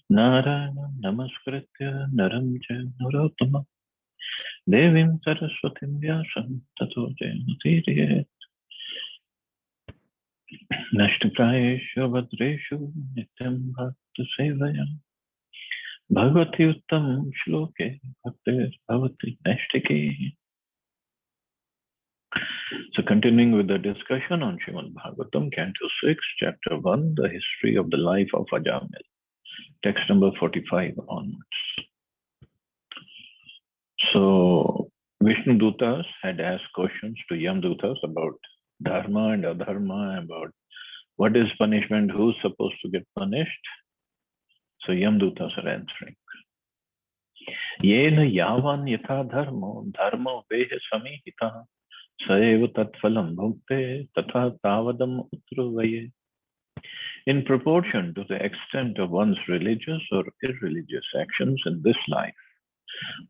Narayana Namaskritya Naram Cha Narottama Devim Saraswatim Vyasam Tato Jayamutire Nashtaprayeshu Vadreshu Nityam Bhakta Sevaya Bhagavati Uttam Shloke Bhaktir Bhavati Nashtake. So continuing with the discussion on Srimad Bhagavatam, Canto 6, Chapter 1, the history of the life of Ajamil. Text number 45 onwards. So Vishnu Dutas had asked questions to Yam Dutas about dharma and adharma, about what is punishment, who's supposed to get punished. So Yam Dutas are answering. Yena yavan yatha dharmo dharmo veha samihita saeva tatphalam bhukte tatha tavadam utravaye. In proportion to the extent of one's religious or irreligious actions in this life,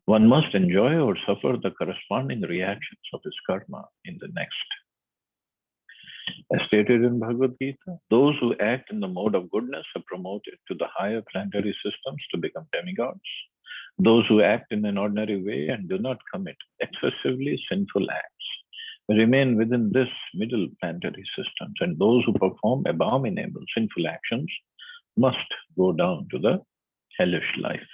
one must enjoy or suffer the corresponding reactions of his karma in the next. As stated in Bhagavad Gita, those who act in the mode of goodness are promoted to the higher planetary systems to become demigods. Those who act in an ordinary way and do not commit excessively sinful acts remain within this middle planetary systems, and those who perform abominable sinful actions must go down to the hellish life.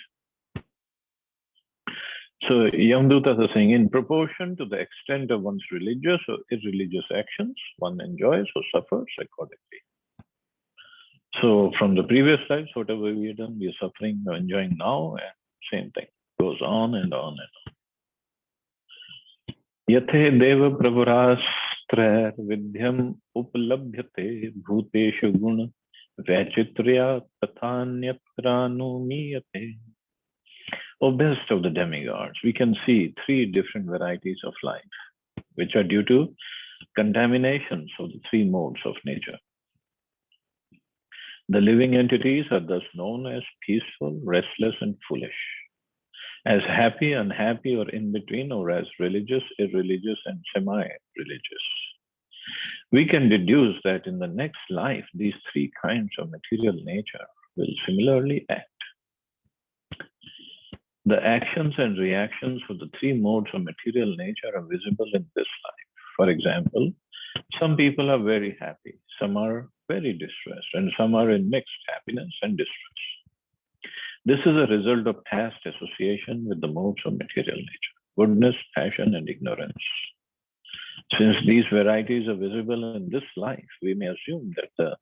So Yamdutas are saying, in proportion to the extent of one's religious or irreligious actions, one enjoys or suffers accordingly. So from the previous lives, whatever we have done, we are suffering or enjoying now, and same thing goes on and on and on. Yathe deva pravurastra vidyam upalabhyate bhuteshu guna vachitrya tathanyatranumiyate. O best of the demigods, we can see three different varieties of life, which are due to contaminations of the three modes of nature. The living entities are thus known as peaceful, restless, and foolish, as happy, unhappy, or in between, or as religious, irreligious, and semi-religious. We can deduce that in the next life, these three kinds of material nature will similarly act. The actions and reactions of the three modes of material nature are visible in this life. For example, some people are very happy, some are very distressed, and some are in mixed happiness and distress. This is a result of past association with the modes of material nature, goodness, passion, and ignorance. Since these varieties are visible in this life, we may assume that the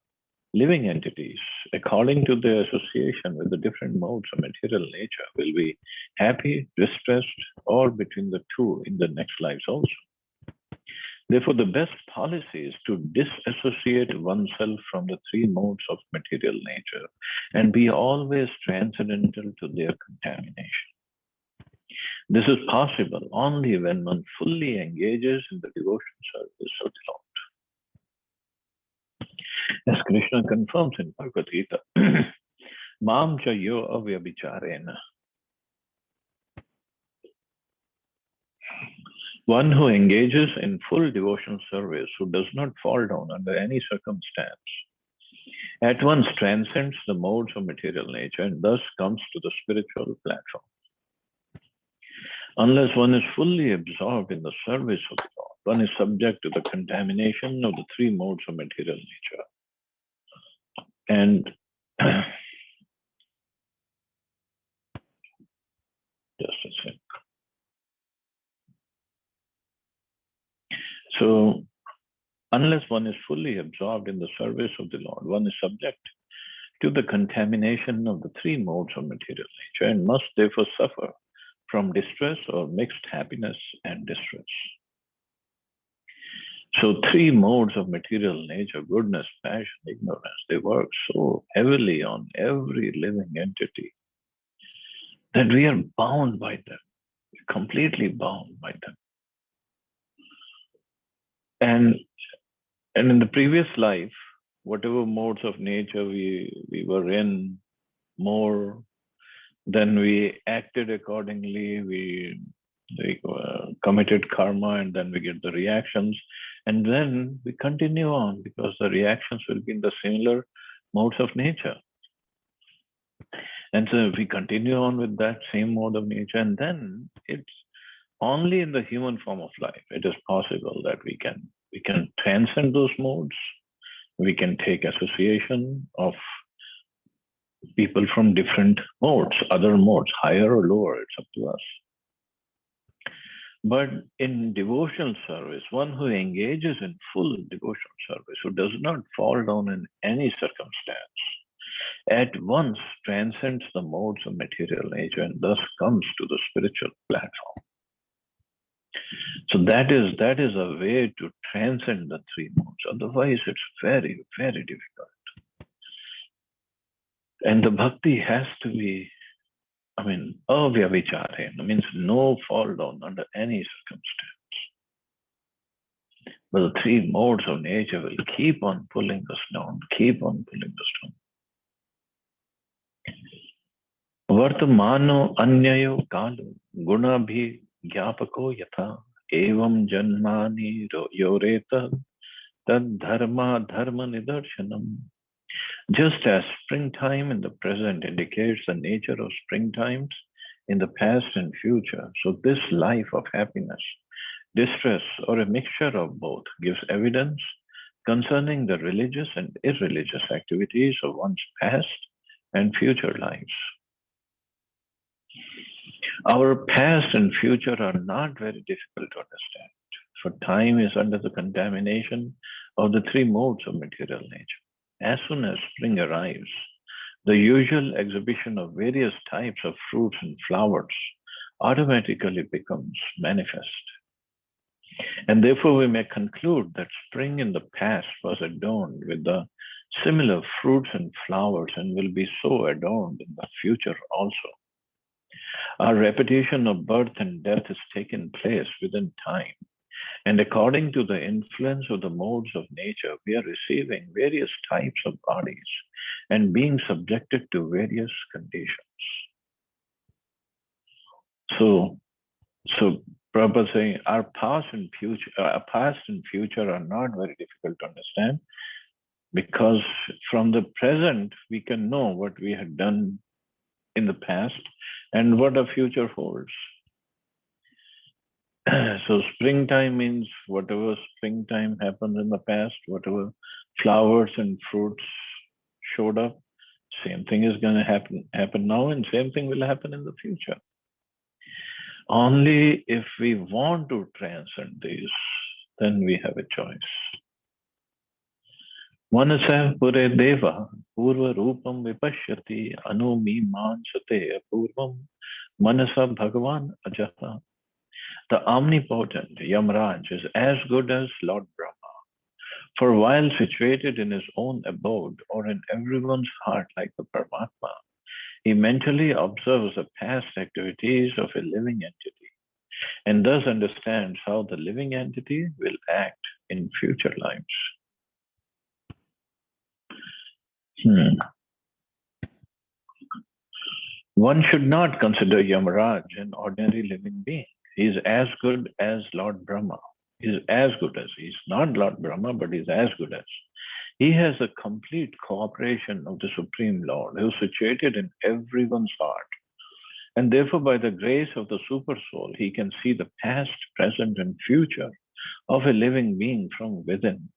living entities, according to their association with the different modes of material nature, will be happy, distressed, or between the two in the next lives also. Therefore, the best policy is to disassociate oneself from the three modes of material nature and be always transcendental to their contamination. This is possible only when one fully engages in the devotion service of the Lord. As Krishna confirms in Bhagavad Gita, Mam cha yo avyabhicharena. One who engages in full devotional service, who does not fall down under any circumstance, at once transcends the modes of material nature and thus comes to the spiritual platform. Unless one is fully absorbed in the service of the Lord, one is subject to the contamination of the three modes of material nature. And just a sec. So, unless one is fully absorbed in the service of the Lord, one is subject to the contamination of the three modes of material nature and must therefore suffer from distress or mixed happiness and distress. So three modes of material nature, goodness, passion, ignorance, they work so heavily on every living entity that we are bound by them, completely bound by them. And in the previous life, whatever modes of nature we were in, more than we acted accordingly, we committed karma, and then we get the reactions. And then we continue on because the reactions will be in the similar modes of nature. And so if we continue on with that same mode of nature, and then it's only in the human form of life it is possible that we can transcend those modes. We can take association of people from different modes, other modes, higher or lower, it's up to us. But in devotional service, one who engages in full devotional service, who does not fall down in any circumstance, at once transcends the modes of material nature and thus comes to the spiritual platform. So that is a way to transcend the three modes. Otherwise, it's very, very difficult. And the bhakti has to be, avyavicharena, means no fall down under any circumstance. But the three modes of nature will keep on pulling us down, keep on pulling us down. Vartamano anyayo kalu gunabhi gyapako yatha evam janmani yoreta tad dharma dharma nidarshanam. Just as springtime in the present indicates the nature of springtimes in the past and future, so this life of happiness, distress, or a mixture of both gives evidence concerning the religious and irreligious activities of one's past and future lives. Our past and future are not very difficult to understand, for time is under the contamination of the three modes of material nature. As soon as spring arrives, the usual exhibition of various types of fruits and flowers automatically becomes manifest. And therefore, we may conclude that spring in the past was adorned with the similar fruits and flowers and will be so adorned in the future also. Our repetition of birth and death is taken place within time. And according to the influence of the modes of nature, we are receiving various types of bodies and being subjected to various conditions. So Prabhupada saying our past and future are not very difficult to understand, because from the present we can know what we had done in the past and what our future holds. So springtime means whatever springtime happened in the past, whatever flowers and fruits showed up, same thing is going to happen now, and same thing will happen in the future. Only if we want to transcend these, then we have a choice. Manasa pure deva purva rupam vipashyati anumi mansate apurvam manasa bhagavan ajaha. The omnipotent Yamraj is as good as Lord Brahma. For while situated in his own abode or in everyone's heart like the Paramatma, he mentally observes the past activities of a living entity and thus understands how the living entity will act in future lives. One should not consider Yamaraj an ordinary living being. He is as good as Lord Brahma. He is as good as. He is not Lord Brahma, but he is as good as. He has a complete cooperation of the Supreme Lord, who is situated in everyone's heart. And therefore, by the grace of the Super Soul, he can see the past, present, and future of a living being from within.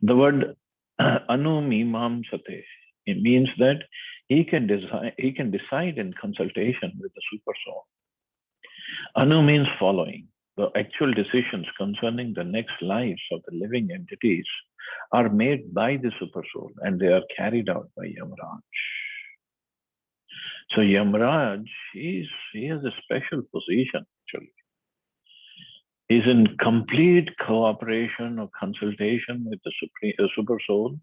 The word anumimam sate, it means that he can decide in consultation with the Super Soul. Anu means following. The actual decisions concerning the next lives of the living entities are made by the Super Soul and they are carried out by Yamraj. So Yamraj, he has a special position actually. He's in complete cooperation or consultation with the Super Soul,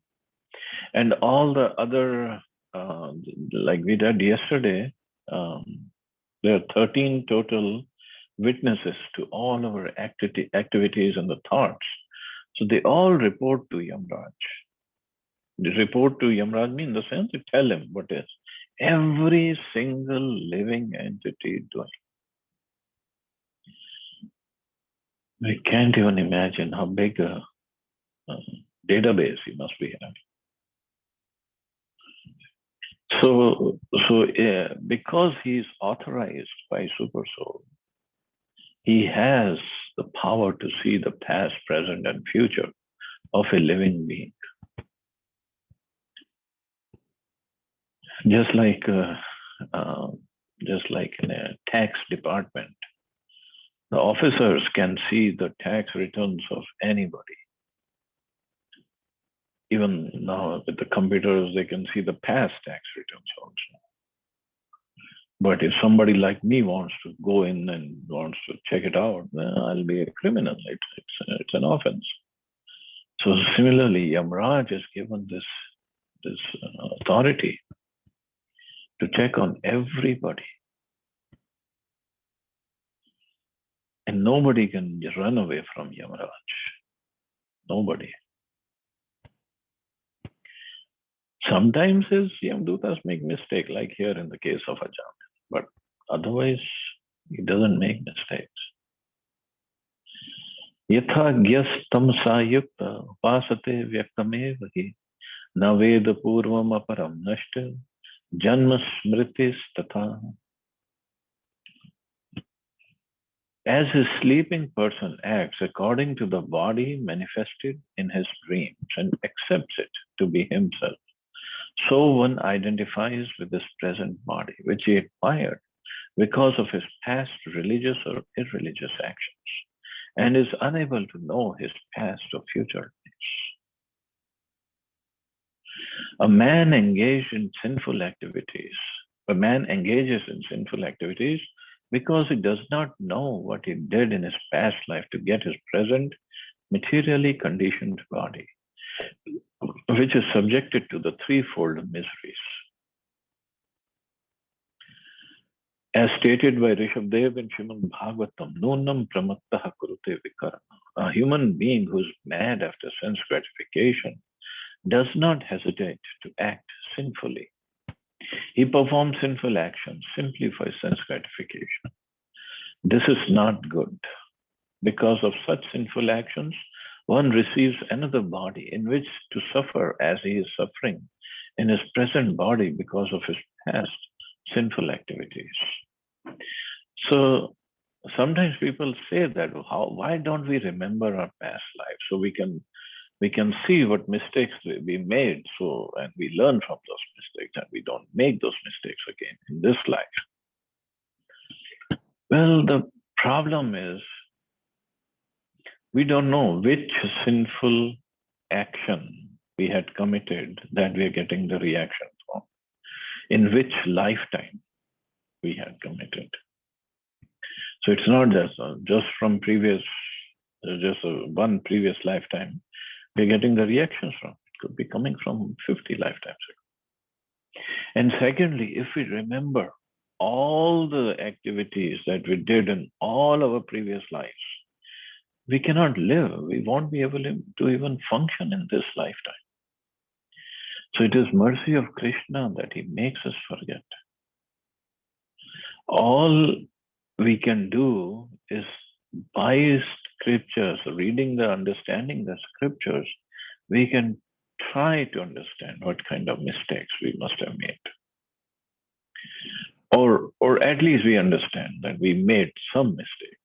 and all the other, like we did yesterday, there are 13 total witnesses to all our activities and the thoughts. So they all report to Yamraj. They report to Yamraj means in the sense they tell him what is every single living entity doing. I can't even imagine how big a database he must be having. So because he's authorized by Super Soul, he has the power to see the past, present, and future of a living being. Just like uh, just like in a tax department, the officers can see the tax returns of anybody. Even now with the computers, they can see the past tax returns also. But if somebody like me wants to go in and wants to check it out, then I'll be a criminal. It's an offense. So similarly, Yamraj is given this authority to check on everybody, and nobody can just run away from Yamraj. Nobody. Sometimes his Yamdutas make mistake, like here in the case of Ajam, but otherwise he doesn't make mistakes. यथा ज्ञस्तमसा युक्त उपासते व्यक्तमेव हि न वेद पूर्वम अपरम नष्ट जन्म स्मृतिस्तथा. As a sleeping person acts according to the body manifested in his dreams and accepts it to be himself, so one identifies with his present body, which he acquired because of his past religious or irreligious actions, and is unable to know his past or future lives. A man engages in sinful activities because he does not know what he did in his past life to get his present materially conditioned body, which is subjected to the threefold miseries. As stated by Rishabdev in Srimad Bhagavatam, Nunam pramattaha kurute vikarma. A human being who's mad after sense gratification does not hesitate to act sinfully. He performs sinful actions simply for sense gratification. This is not good. Because of such sinful actions, one receives another body in which to suffer as he is suffering in his present body because of his past sinful activities. So sometimes people say that, why don't we remember our past life so we can see what mistakes we made, so and we learn from those mistakes and we don't make those mistakes again in this life. Well, the problem is we don't know which sinful action we had committed that we are getting the reaction from, in which lifetime we had committed. So it's not just from previous, one previous lifetime we're getting the reactions from. It could be coming from 50 lifetimes ago. And secondly, if we remember all the activities that we did in all our previous lives, we cannot live. We won't be able to even function in this lifetime. So it is mercy of Krishna that he makes us forget. All we can do is by scriptures, reading understanding the scriptures, we can try to understand what kind of mistakes we must have made. Or at least we understand that we made some mistakes.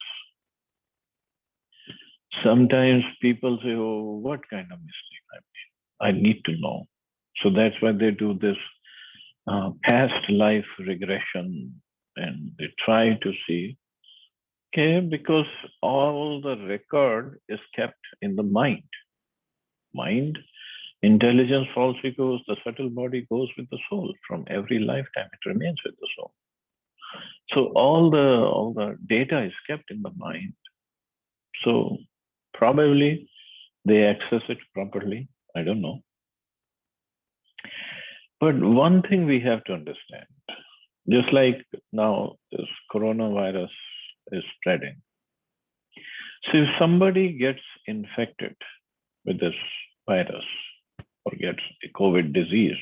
Sometimes people say, oh, what kind of mistake I made? I need to know. So that's why they do this past life regression, and they try to see, okay, because all the record is kept in the mind. Mind, intelligence falsely goes, the subtle body goes with the soul. From every lifetime, it remains with the soul. So all the data is kept in the mind. So probably they access it properly. I don't know. But one thing we have to understand, just like now this coronavirus is spreading. So if somebody gets infected with this virus or gets the COVID disease,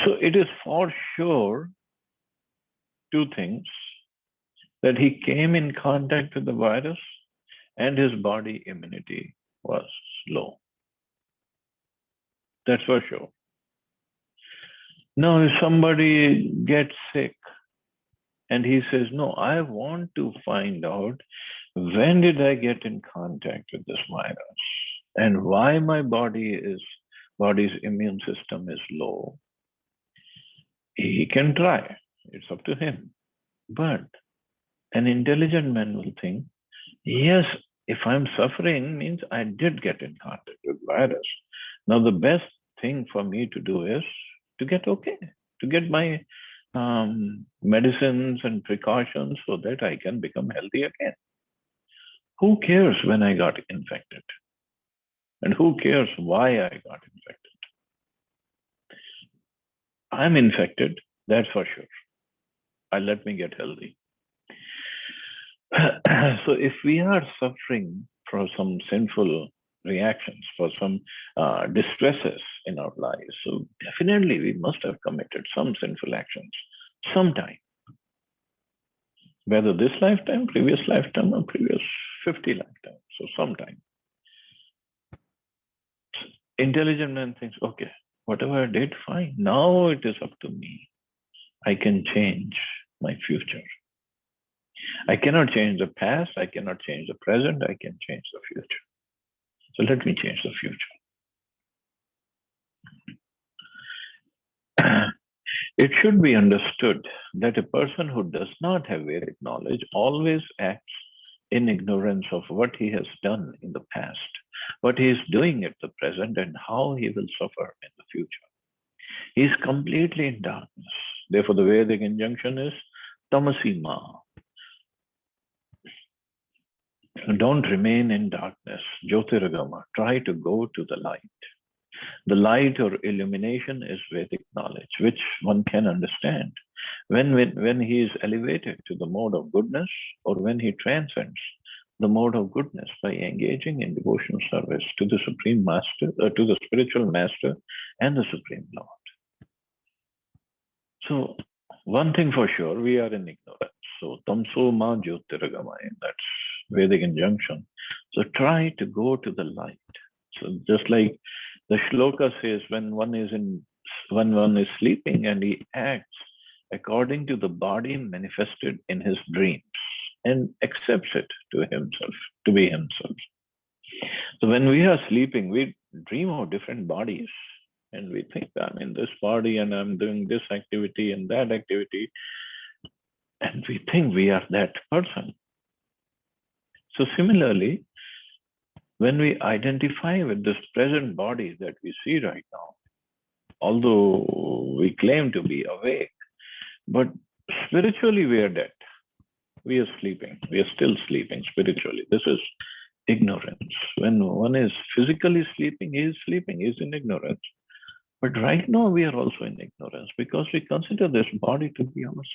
so it is for sure two things, that he came in contact with the virus and his body immunity was low. That's for sure. Now, if somebody gets sick and he says, no, I want to find out when did I get in contact with this virus and why my body's immune system is low. He can try. It's up to him. But an intelligent man will think, yes, if I'm suffering means I did get in contact with virus. Now the best thing for me to do is to get okay, to get my medicines and precautions so that I can become healthy again. Who cares when I got infected? And who cares why I got infected? I'm infected, that's for sure. Let me get healthy. So if we are suffering from some sinful reactions, for some distresses in our lives, so definitely we must have committed some sinful actions sometime, whether this lifetime, previous lifetime, or previous 50 lifetimes. So sometime. Intelligent man thinks, okay, whatever I did, fine. Now it is up to me. I can change my future. I cannot change the past. I cannot change the present. I can change the future. So let me change the future. It should be understood that a person who does not have Vedic knowledge always acts in ignorance of what he has done in the past, what he is doing at the present, and how he will suffer in the future. He is completely in darkness. Therefore, the Vedic injunction is tamasi ma. Don't remain in darkness. Jyotiragama. Try to go to the light. The light or illumination is Vedic knowledge, which one can understand. When he is elevated to the mode of goodness, or when he transcends the mode of goodness by engaging in devotional service to the Supreme Master, to the spiritual Master and the Supreme Lord. So, one thing for sure, we are in ignorance. So, tamso ma jyotiragama, that's Vedic injunction. So, try to go to the light. So, just like the shloka says, when one is sleeping and he acts according to the body manifested in his dreams and accepts it to be himself. So when we are sleeping, we dream of different bodies and we think I'm in this body and I'm doing this activity and that activity. And we think we are that person. So similarly, when we identify with this present body that we see right now, although we claim to be awake, but spiritually we are dead. We are sleeping. We are still sleeping spiritually. This is ignorance. When one is physically sleeping, he is sleeping, he is in ignorance. But right now we are also in ignorance because we consider this body to be ourselves.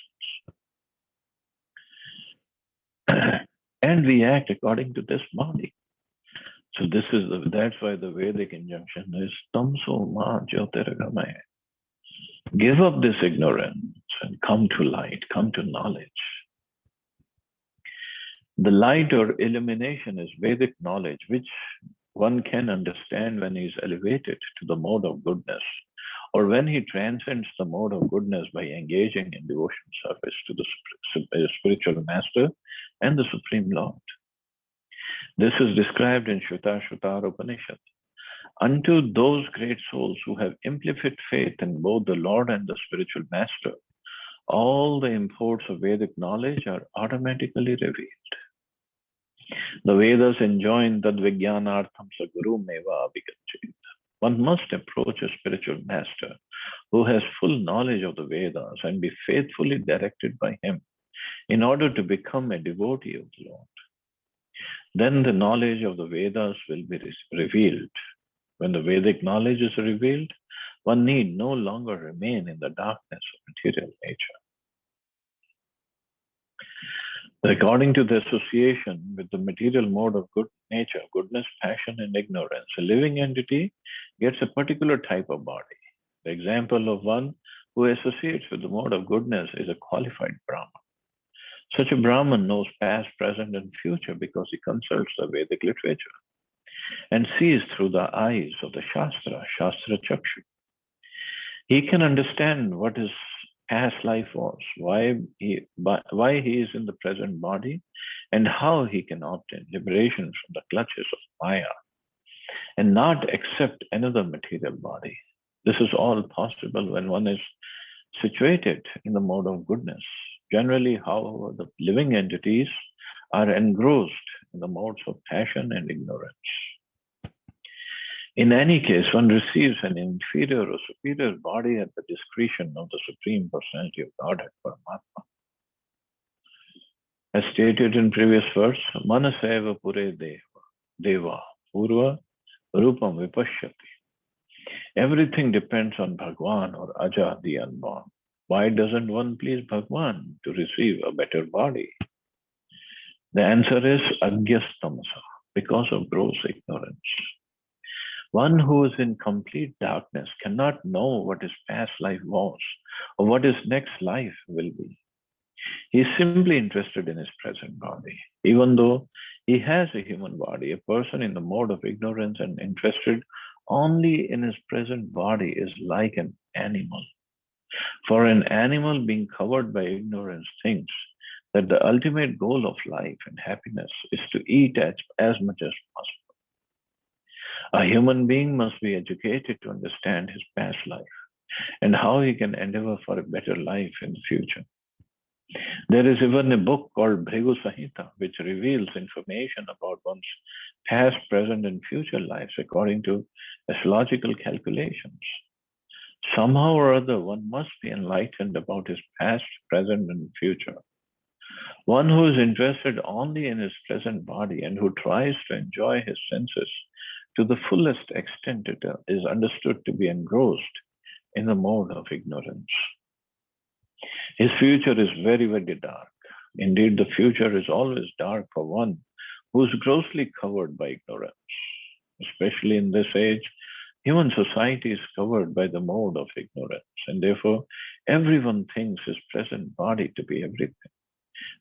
And we act according to this body. So that's why the Vedic injunction is tamso ma jyotirgamaya. Give up this ignorance and come to light, come to knowledge. The light or illumination is Vedic knowledge, which one can understand when he is elevated to the mode of goodness, or when he transcends the mode of goodness by engaging in devotion service to the spiritual master and the Supreme Lord. This is described in Shruta Upanishad. Unto those great souls who have implicit faith in both the Lord and the spiritual master, all the imports of Vedic knowledge are automatically revealed. The Vedas enjoin that Vijnanartham Saguru Meva Abhigachet. One must approach a spiritual master who has full knowledge of the Vedas and be faithfully directed by him in order to become a devotee of the Lord. Then the knowledge of the Vedas will be revealed. When the Vedic knowledge is revealed, one need no longer remain in the darkness of material nature. According to the association with the material mode of good nature, goodness, passion, and ignorance, a living entity gets a particular type of body. The example of one who associates with the mode of goodness is a qualified Brahman. Such a Brahman knows past, present, and future because he consults the Vedic literature and sees through the eyes of the Shastra Chakshu. He can understand what his past life was, why he is in the present body, and how he can obtain liberation from the clutches of Maya and not accept another material body. This is all possible when one is situated in the mode of goodness. Generally, however, the living entities are engrossed in the modes of passion and ignorance. In any case, one receives an inferior or superior body at the discretion of the Supreme Personality of Godhead, Paramatma. As stated in previous verse, Manaseva Pure Deva Purva Rupam Vipashyati. Everything depends on Bhagwan or Aja, the unborn. Why doesn't one please Bhagwan to receive a better body? The answer is Agyastamasa, because of gross ignorance. One who is in complete darkness cannot know what his past life was or what his next life will be. He is simply interested in his present body. Even though he has a human body, a person in the mode of ignorance and interested only in his present body is like an animal. For an animal being covered by ignorance thinks that the ultimate goal of life and happiness is to eat as much as possible. A human being must be educated to understand his past life and how he can endeavor for a better life in the future. There is even a book called Bhrigu Samhita, which reveals information about one's past, present, and future lives according to astrological calculations. Somehow or other, one must be enlightened about his past, present, and future. One who is interested only in his present body and who tries to enjoy his senses to the fullest extent is understood to be engrossed in the mode of ignorance. His future is very, very dark. Indeed, the future is always dark for one who is grossly covered by ignorance. Especially in this age, human society is covered by the mode of ignorance, and therefore everyone thinks his present body to be everything,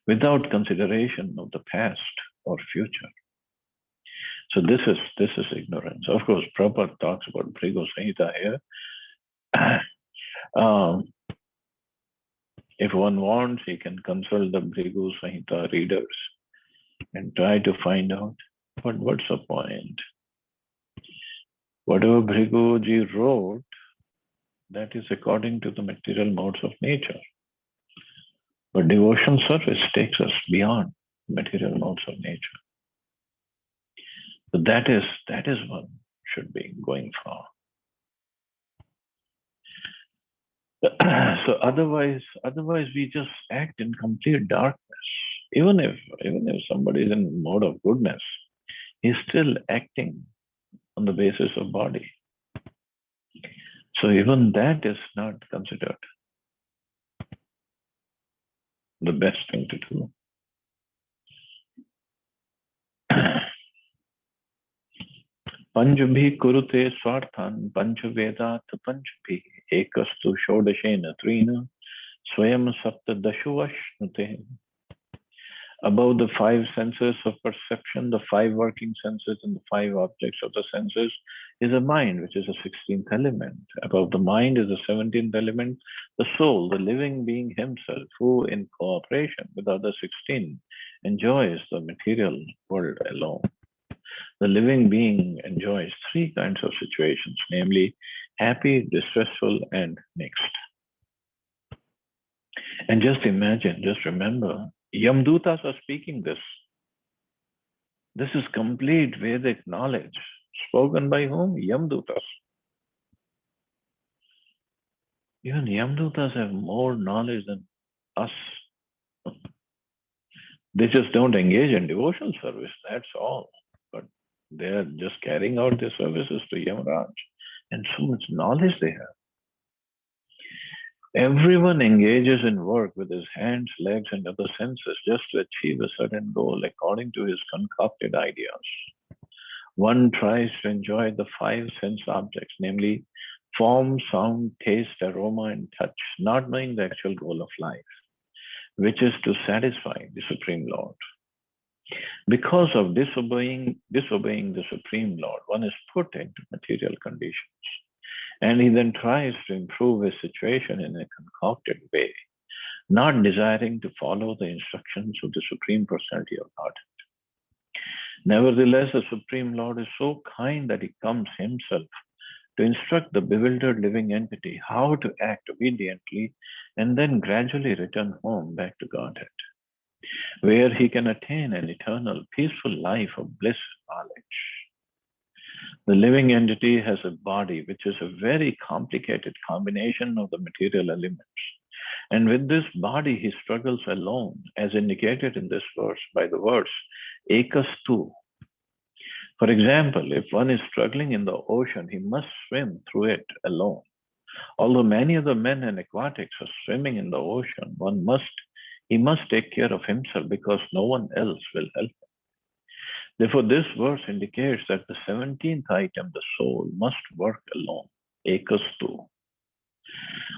without consideration of the past or future. So this is ignorance. Of course, Prabhupada talks about Bhrigu Samhita here. If one wants, he can consult the Bhrigu Samhita readers and try to find out. But what's the point? Whatever Bhriguji wrote, that is according to the material modes of nature. But devotional service takes us beyond material modes of nature. So that is what should be going for. So otherwise we just act in complete darkness. Even if somebody is in mode of goodness, he's still acting on the basis of body. So even that is not considered the best thing to do. Panjabhi kurute swarthan panchavedat panchbhi ekastu shodashena trina swayam sapta dashuvashnute. Above the five senses of perception, the five working senses and the five objects of the senses is a mind, which is a 16th element. Above the mind is the 17th element, the soul, the living being himself, who in cooperation with other 16 enjoys the material world alone. The living being enjoys three kinds of situations, namely happy, distressful, and mixed. And just imagine, just remember, Yamdutas are speaking this. This is complete Vedic knowledge. Spoken by whom? Yamdutas. Even Yamdutas have more knowledge than us. They just don't engage in devotional service, that's all. But they are just carrying out their services to Yamaraj. And so much knowledge they have. Everyone engages in work with his hands, legs, and other senses just to achieve a certain goal according to his concocted ideas. One tries to enjoy the five sense objects, namely form, sound, taste, aroma, and touch, not knowing the actual goal of life, which is to satisfy the Supreme Lord. Because of disobeying the Supreme Lord, one is put into material conditions. And he then tries to improve his situation in a concocted way, not desiring to follow the instructions of the Supreme Personality of God. Nevertheless, the Supreme Lord is so kind that he comes himself to instruct the bewildered living entity how to act obediently and then gradually return home back to Godhead, where he can attain an eternal, peaceful life of bliss and knowledge. The living entity has a body which is a very complicated combination of the material elements. And with this body, he struggles alone, as indicated in this verse by the words Ekastu. For example, if one is struggling in the ocean, he must swim through it alone. Although many other men and aquatics are swimming in the ocean, he must take care of himself because no one else will help him. Therefore, this verse indicates that the 17th item, the soul, must work alone, ekastu.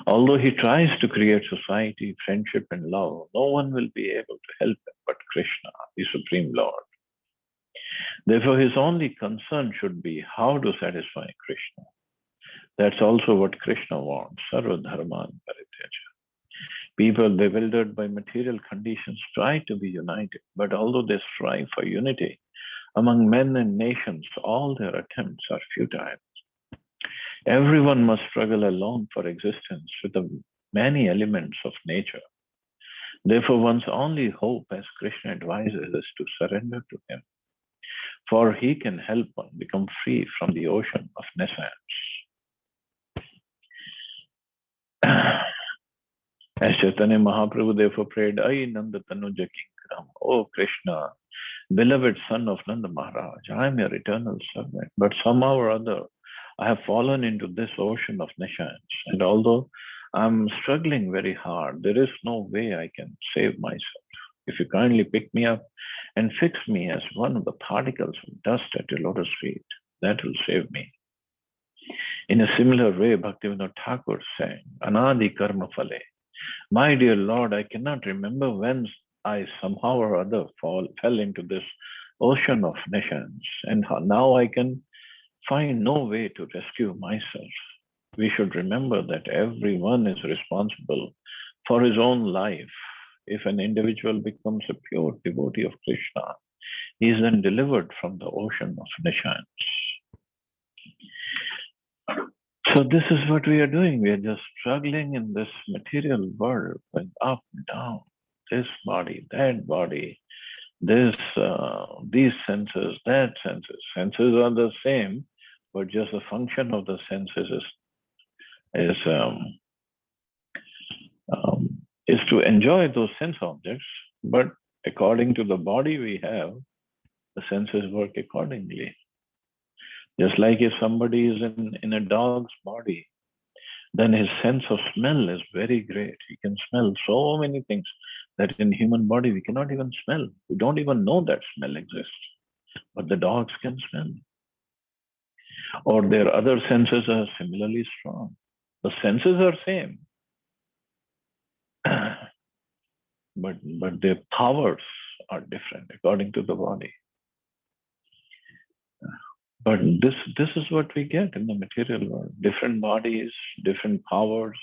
Although he tries to create society, friendship, and love, no one will be able to help him but Krishna, the Supreme Lord. Therefore, his only concern should be how to satisfy Krishna. That's also what Krishna wants, Sarva Dharman Parityaja. People bewildered by material conditions try to be united, but although they strive for unity among men and nations, all their attempts are futile. Everyone must struggle alone for existence with the many elements of nature. Therefore, one's only hope, as Krishna advises, is to surrender to him, for he can help one become free from the ocean of nescience. As Chaitanya Mahaprabhu therefore prayed, Ay Nanda Tanuja Kinkaram, O Krishna, beloved son of Nanda Maharaj, I am your eternal servant, but somehow or other I have fallen into this ocean of nescience, and although I'm struggling very hard, there is no way I can save myself. If you kindly pick me up and fix me as one of the particles of dust at your lotus feet, that will save me. In a similar way, Bhaktivinoda Thakur sang, Anadi Karma Phale. My dear Lord, I cannot remember when I somehow or other fell into this ocean of nescience, and now I can find no way to rescue myself. We should remember that everyone is responsible for his own life. If an individual becomes a pure devotee of Krishna, he is then delivered from the ocean of nescience. So this is what we are doing. We are just struggling in this material world, going up and down, this body, that body, this, these senses, that senses. Senses are the same, but just the function of the senses is to enjoy those sense objects. But according to the body we have, the senses work accordingly. Just like if somebody is in a dog's body, then his sense of smell is very great. He can smell so many things that in human body we cannot even smell. We don't even know that smell exists. But the dogs can smell. Or their other senses are similarly strong. The senses are same. but their powers are different according to the body. But this is what we get in the material world. Different bodies, different powers,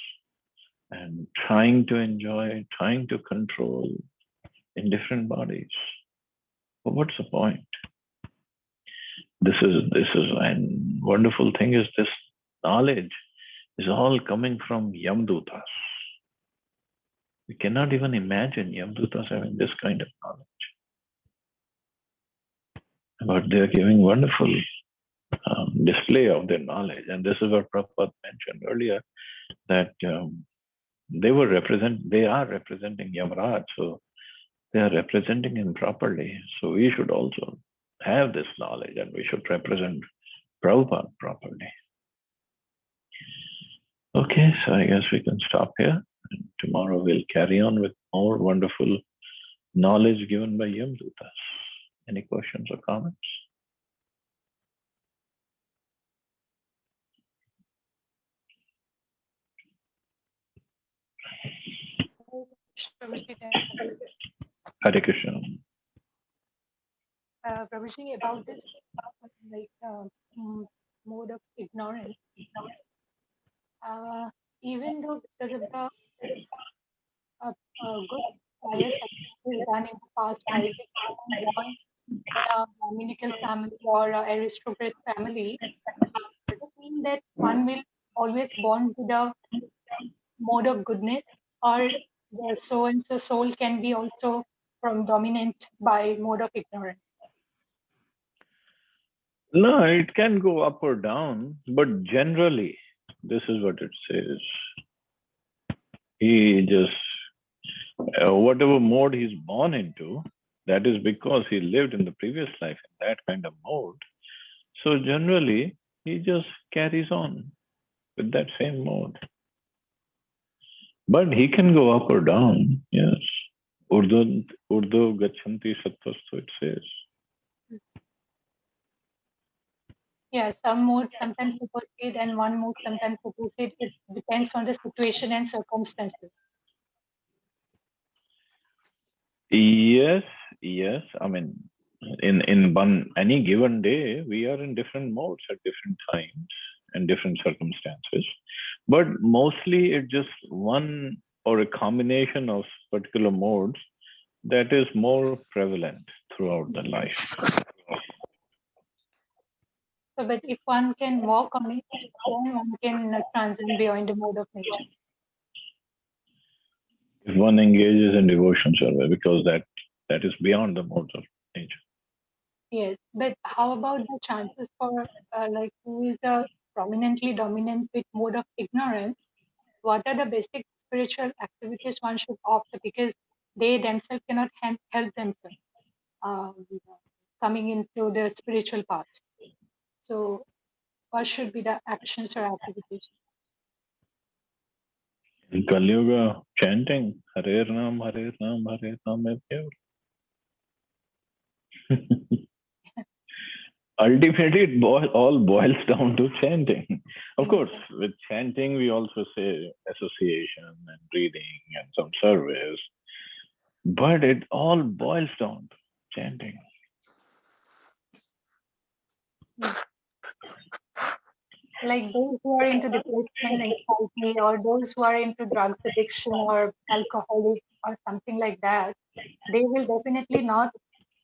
and trying to enjoy, trying to control in different bodies. But what's the point? This is and wonderful thing is this knowledge is all coming from Yamdutas. We cannot even imagine Yamdutas having this kind of knowledge. But they are giving wonderful display of their knowledge. And this is what Prabhupada mentioned earlier, that they are representing Yamaraj, so they are representing him properly. So we should also have this knowledge and we should represent Prabhupada properly. Okay, so I guess we can stop here. And tomorrow we'll carry on with more wonderful knowledge given by Yamdutas. Any questions or comments? Hare Krishna. Prabhuji, about this like mode of ignorance. Even though because of the good pious activities done in the past life, if someone born in a dominical family or a aristocrat family, does it mean that one will always born with a mode of goodness, or the so and so soul can be also from dominant by mode of ignorance? No, it can go up or down, but generally, this is what it says. He just, whatever mode he's born into, that is because he lived in the previous life in that kind of mode. So generally, he just carries on with that same mode. But he can go up or down, yes. Urdu gachanti sattvastu, it says. Yeah, some modes sometimes supersede and one mode sometimes supersede. It depends on the situation and circumstances. Yes, yes. I mean, in one any given day, we are in different modes at different times and different circumstances. But mostly, it's just one or a combination of particular modes that is more prevalent throughout the life. So, but if one can walk on it, then one can transcend beyond the mode of nature. If one engages in devotion service, because that is beyond the modes of nature. Yes, but how about the chances for like who is a prominently dominant with mode of ignorance? What are the basic spiritual activities one should opt because they themselves cannot help themselves um, coming into the spiritual path? So, what should be the actions or activities? In Kali Yuga, chanting Hare Nam, Hare Nam is pure. Ultimately, all boils down to chanting. Of course, Okay. with chanting, we also say association and reading and some service, but it all boils down to chanting. Mm. Like those who are into depression, anxiety, or those who are into drugs addiction or alcoholic or something like that, they will definitely not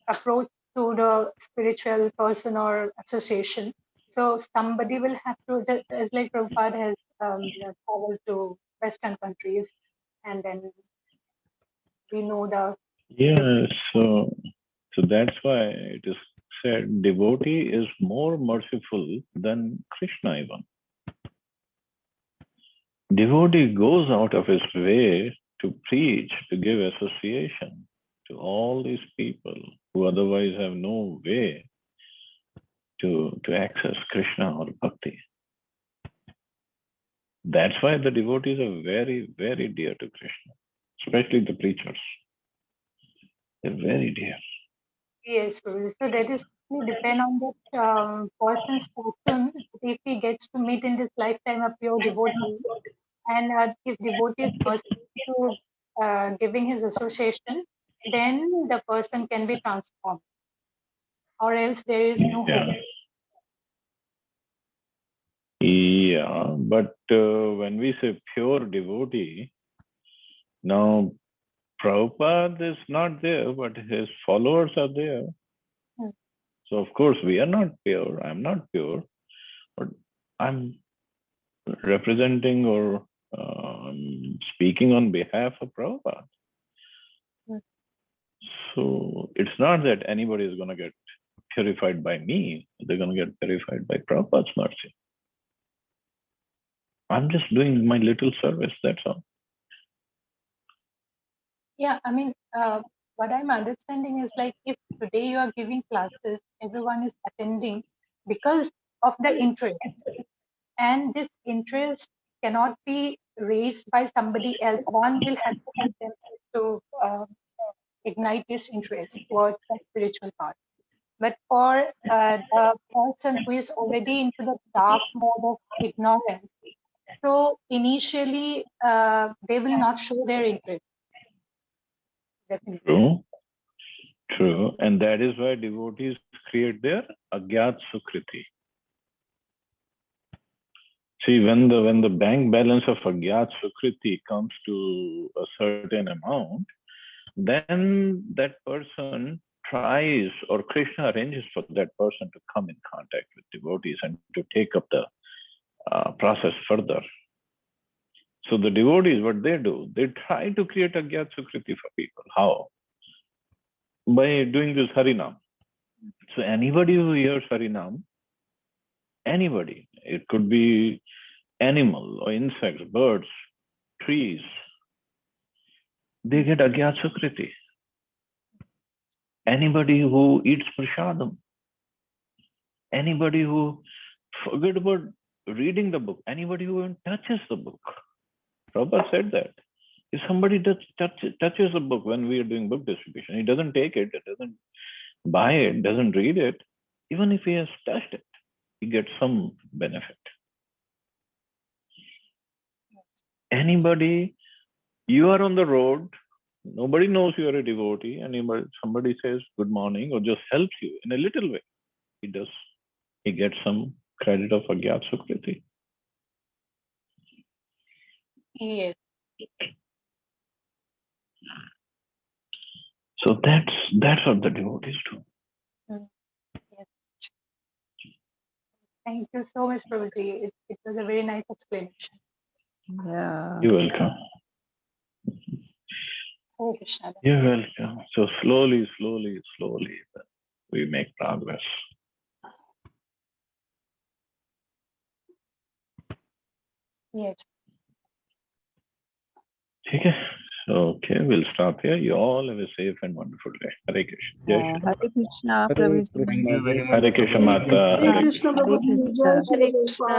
approach to the spiritual person or association. So somebody will have to, just as like Prabhupada has traveled to Western countries, and then we know the Yeah, different. so that's why it is said devotee is more merciful than Krishna even. Devotee goes out of his way to preach, to give association to all these people who otherwise have no way to access Krishna or Bhakti. That's why the devotees are very, very dear to Krishna, especially the preachers. They're very dear. Yes, Prabhu. So that is totally depend on that person's fortune. If he gets to meet in this lifetime a pure devotee, and if devotee is merciful to giving his association, then the person can be transformed, or else there is no hope. Yeah. Yeah, but when we say pure devotee, now Prabhupada is not there, but his followers are there. Hmm. So of course we are not pure. I'm not pure, but I'm representing or speaking on behalf of Prabhupada. Hmm. So it's not that anybody is going to get purified by me. They're going to get purified by Prabhupada's mercy. I'm just doing my little service. That's all. Yeah, I mean, what I'm understanding is like if today you are giving classes, everyone is attending because of the interest, and this interest cannot be raised by somebody else. One will have to help them to ignite this interest towards the spiritual path. But for the person who is already into the dark mode of ignorance, so initially they will not show their interest, definitely. True, true. And that is why devotees create their Agyat Sukriti. See, when the bank balance of Agyat Sukriti comes to a certain amount, then that person tries, or Krishna arranges for that person to come in contact with devotees and to take up the process further. So the devotees, what they do, they try to create Agyat Sukriti for people. How? By doing this Harinam. So anybody who hears Harinam, anybody, it could be animal or insects, birds, trees, they get Agyat Sukriti. Anybody who eats prasadam, anybody who, forget about reading the book, anybody who even touches the book. Prabhupada said that. If somebody touches a book when we are doing book distribution, he doesn't take it, doesn't buy it, doesn't read it, even if he has touched it, he gets some benefit. Anybody, you are on the road, nobody knows you are a devotee, and somebody says good morning or just helps you in a little way, he gets some credit of Agyat Sukriti. Yes. So that's what the devotees do. Yes. Thank you so much, Prabhuji. It was a very nice explanation. Yeah. You're welcome. Oh, Krishna. You're welcome. So slowly, we make progress. Yes. Okay. So, okay, we'll stop here. You all have a safe and wonderful day. Hare Krishna. Jai Shri Hare Prabhupada. Krishna, Hare Prabhuji. Krishna. Hare Krishna Mata. Hare Krishna Hare Prabhuji, Krishna. Jai Shri Prabhupada.